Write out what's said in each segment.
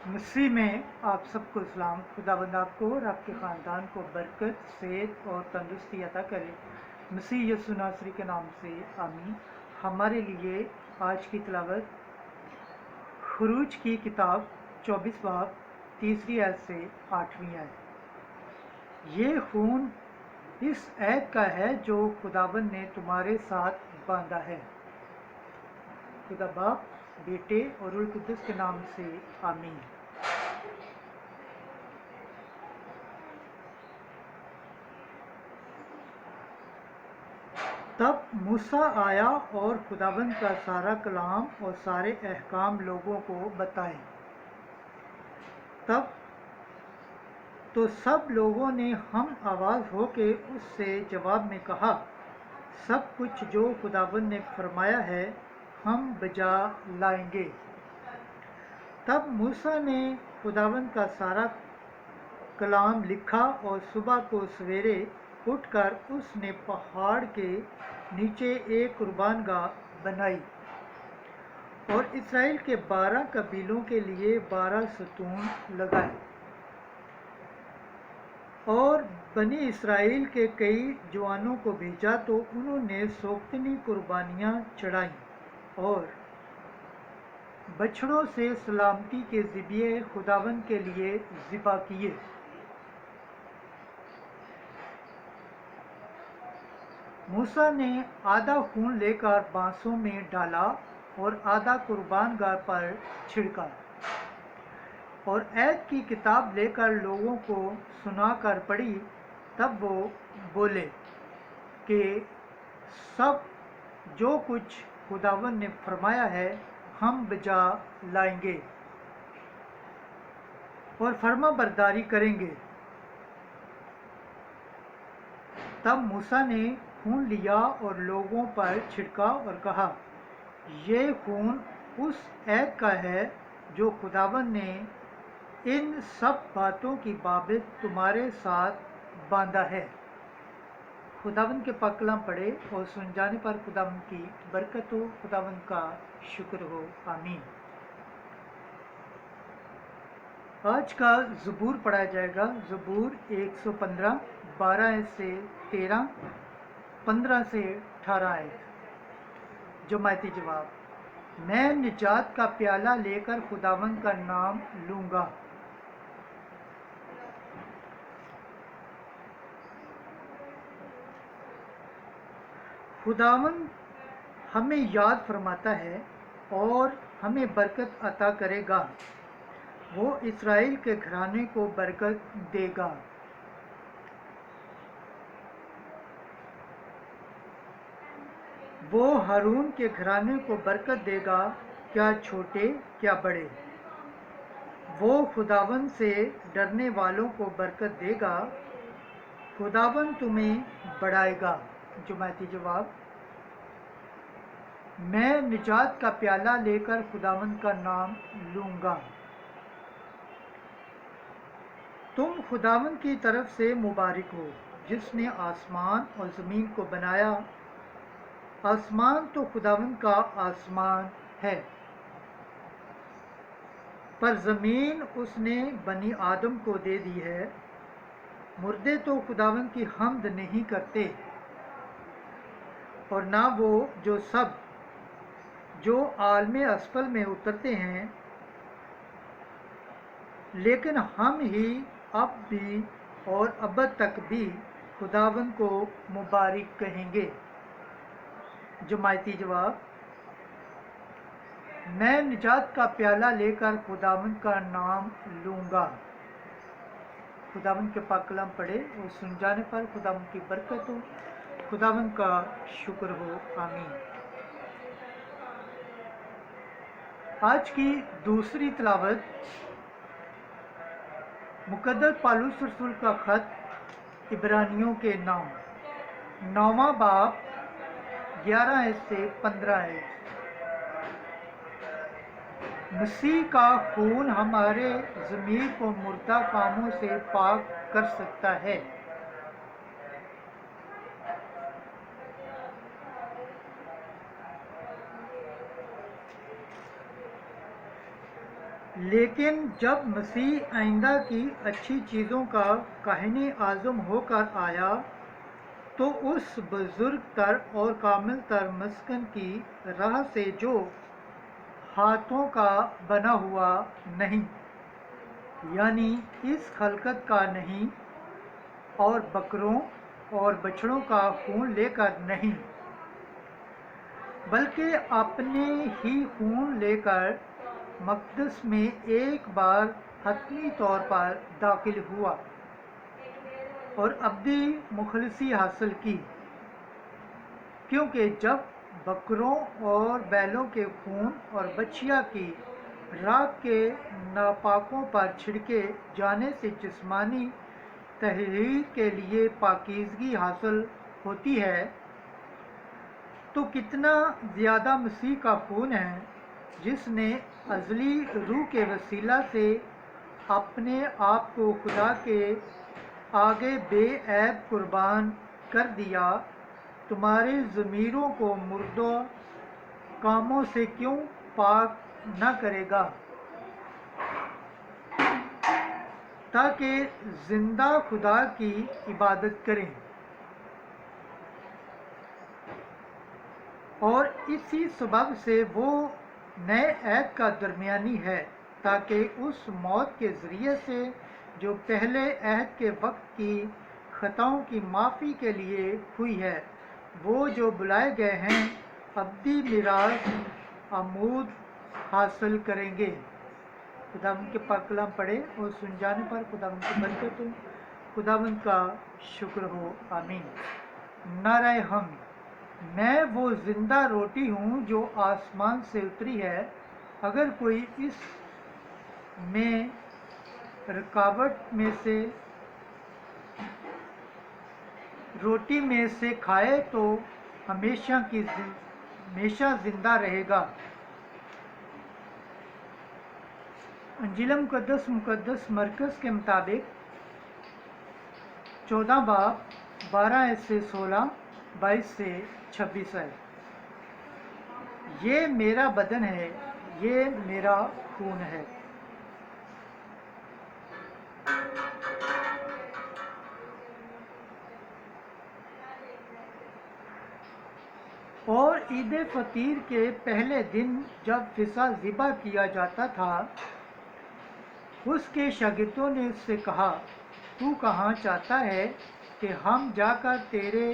मसीह में आप सबको इस्लाम। खुदाबंद आपको और आपके ख़ानदान को बरकत, सेहत और तंदुरुस्ती अता करे। मसीह यसु नासरी के नाम से आमीन। हमारे लिए आज की तिलावत खुरूज की किताब 24 बाब 3 आयत से 8वीं आयत। ये खून इस ऐद का है जो खुदाबंद ने तुम्हारे साथ बांधा है। खुदा बाप, बेटे और रूह कुद्दुस के नाम से आमीन। तब मूसा आया और खुदाबंद का सारा कलाम और सारे अहकाम लोगों को बताए। तब तो सब लोगों ने हम आवाज़ हो के उससे जवाब में कहा, सब कुछ जो खुदाबंद ने फरमाया है हम बजा लाएंगे। तब मूसा ने खुदाबंद का सारा कलाम लिखा और सुबह को सवेरे उठकर उसने पहाड़ के नीचे एक कुर्बानगाह बनाई और इसराइल के 12 कबीलों के लिए 12 सतून लगाए और बनी इसराइल के कई जवानों को भेजा तो उन्होंने सोख्तनी कुर्बानियाँ चढ़ाईं और बछड़ों से सलामती के ज़िबिये खुदावंद के लिए ज़िबा किए। मूसा ने आधा खून लेकर बांसों में डाला और आधा कुर्बानगाह पर छिड़का और ऐद की किताब लेकर लोगों को सुनाकर पढ़ी। तब वो बोले कि सब जो कुछ खुदावंद ने फरमाया है हम बजा लाएंगे और फर्मा बरदारी करेंगे। तब मूसा ने खून लिया और लोगों पर छिड़का और कहा, ये खून उस ऐद का है जो खुदावंद ने इन सब बातों की बाबत तुम्हारे साथ बांधा है। खुदावंद के पाक कलाम पढ़े और सुन जाने पर खुदावंद की बरकत हो, खुदावंद का शुक्र हो। आमीन। आज का ज़बूर पढ़ा जाएगा। ज़बूर 115 12 से 13, 15 से 18 आयत। जमायती जवाब, मैं निजात का प्याला लेकर खुदावंद का नाम लूँगा। खुदावंद हमें याद फरमाता है और हमें बरकत अता करेगा। वो इसराइल के घराने को बरकत देगा। वो हारून के घराने को बरकत देगा, क्या छोटे क्या बड़े। वो खुदावंद से डरने वालों को बरकत देगा। खुदावंद तुम्हें बढ़ाएगा। जुमायती जवाब, मैं निजात का प्याला लेकर खुदावंद का नाम लूँगा। तुम खुदावंद की तरफ से मुबारक हो जिसने आसमान और ज़मीन को बनाया। आसमान तो खुदावंद का आसमान है, पर ज़मीन उसने बनी आदम को दे दी है। मुर्दे तो खुदावंद की हम्द नहीं करते और ना वो जो आलमे असफल में उतरते हैं, लेकिन हम ही अब भी और अबद तक भी खुदावंद को मुबारक कहेंगे। जमायती जवाब, मैं निजात का प्याला लेकर खुदावंद का नाम लूँगा। खुदावंद के पाक कलाम पढ़े और सुन जाने पर खुदावंद की बरकत हो, खुदावंद का शुक्र हो। आमीन। आज की दूसरी तिलावत मुकद्दस पौलुस रसूल का खत इब्रानियों के नाम 9वां बाब 11 से 15 है। मसीह का खून हमारे ज़मीर को मुर्दा कामों से पाक कर सकता है। لیکن جب مسیح آئندہ کی اچھی چیزوں کا کاہن اعظم ہو کر آیا تو اس بزرگ تر اور کامل تر مسکن کی راہ سے جو ہاتھوں کا بنا ہوا نہیں، یعنی اس خلقت کا نہیں، اور بکروں اور بچڑوں کا خون لے کر نہیں، بلکہ اپنے ہی خون لے کر مقدس میں ایک بار حتمی طور پر داخل ہوا اور ابدی مخلصی حاصل کی، کیونکہ جب بکروں اور بیلوں کے خون اور بچھیا کی راکھ کے ناپاکوں پر چھڑکے جانے سے جسمانی تطہیر کے لیے پاکیزگی حاصل ہوتی ہے، تو کتنا زیادہ مسیح کا خون ہے، جس نے ازلی روح کے وسیلہ سے اپنے آپ کو خدا کے آگے بے عیب قربان کر دیا، تمہارے ضمیروں کو مردہ کاموں سے کیوں پاک نہ کرے گا، تاکہ زندہ خدا کی عبادت کریں۔ اور اسی سبب سے وہ نئے عہد کا درمیانی ہے، تاکہ اس موت کے ذریعے سے جو پہلے عہد کے وقت کی خطاؤں کی معافی کے لیے ہوئی ہے، وہ جو بلائے گئے ہیں ابدی میراث عمود حاصل کریں گے۔ خداوند کے پاک کلام پڑھے اور سن جانے پر خداوند کی برکت ہو، خداوند کا شکر ہو، آمین۔ نعرہ حمد۔ میں وہ زندہ روٹی ہوں جو آسمان سے اتری ہے، اگر کوئی اس میں رکاوٹ میں سے روٹی میں سے کھائے تو ہمیشہ زندہ رہے گا۔ انجیل مقدس مرکز کے مطابق 14 باب 12 سے 16، 22 سے 26 ہے۔ یہ میرا بدن ہے، یہ میرا خون ہے۔ اور عید فطیر کے پہلے دن جب فصح ذبح کیا جاتا تھا، اس کے شاگردوں نے اس سے کہا، تو کہاں چاہتا ہے کہ ہم جا کر تیرے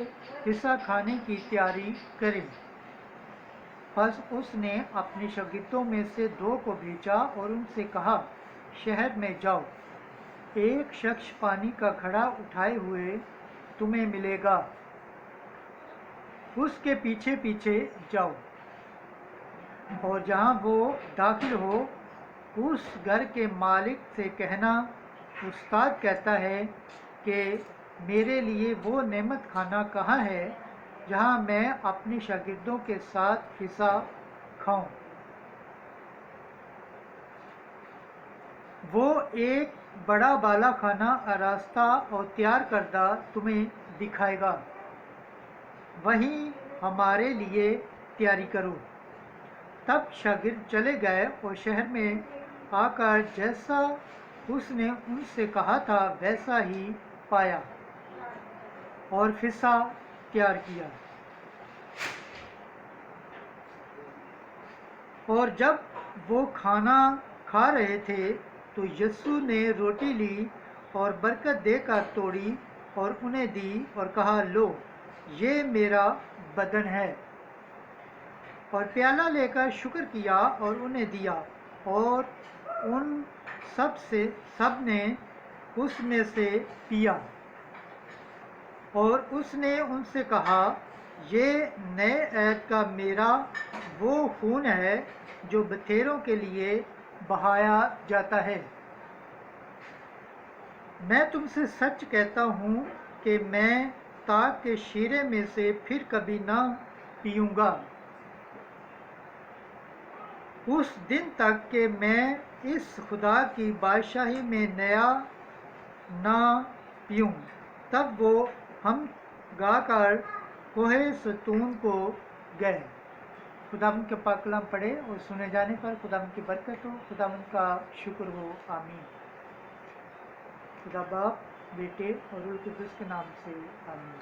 فصح کھانے کی تیاری کریں؟ پس اس نے اپنے شاگردوں میں سے 2 کو بھیجا اور ان سے کہا، شہر میں جاؤ، ایک شخص پانی کا گھڑا اٹھائے ہوئے تمہیں ملے گا، اس کے پیچھے پیچھے جاؤ، اور جہاں وہ داخل ہو اس گھر کے مالک سے کہنا، استاد کہتا ہے کہ میرے لیے وہ نعمت خانہ کہاں ہے جہاں میں اپنے شاگردوں کے ساتھ فصح کھاؤں۔ وہ ایک بڑا بالا خانہ آراستہ اور تیار کردہ تمہیں دکھائے گا، وہیں ہمارے لیے تیاری کرو۔ تب شاگرد چلے گئے اور شہر میں آ کر جیسا اس نے ان سے کہا تھا ویسا ہی پایا اور فصح تیار کیا۔ اور جب وہ کھانا کھا رہے تھے تو یسوع نے روٹی لی اور برکت دے کر توڑی اور انہیں دی اور کہا، لو، یہ میرا بدن ہے۔ اور پیالہ لے کر شکر کیا اور انہیں دیا، اور ان سب نے اس میں سے پیا۔ اور اس نے ان سے کہا، یہ نئے عہد کا میرا وہ خون ہے جو بتھیروں کے لیے بہایا جاتا ہے۔ میں تم سے سچ کہتا ہوں کہ میں تاک کے شیرے میں سے پھر کبھی نہ پیوں گا، اس دن تک کہ میں اس خدا کی بادشاہی میں نیا نہ پیوں۔ تب وہ ہم گا کر کوہ زیتون کو گئے۔ खुदावंद के पाक कलाम पढ़े और सुने जाने पर खुदावंद की बरकत हो, खुदावंद का शुक्र हो। आमीन। खुदा बाप, बेटे और रूह कुदस के नाम से आमीन।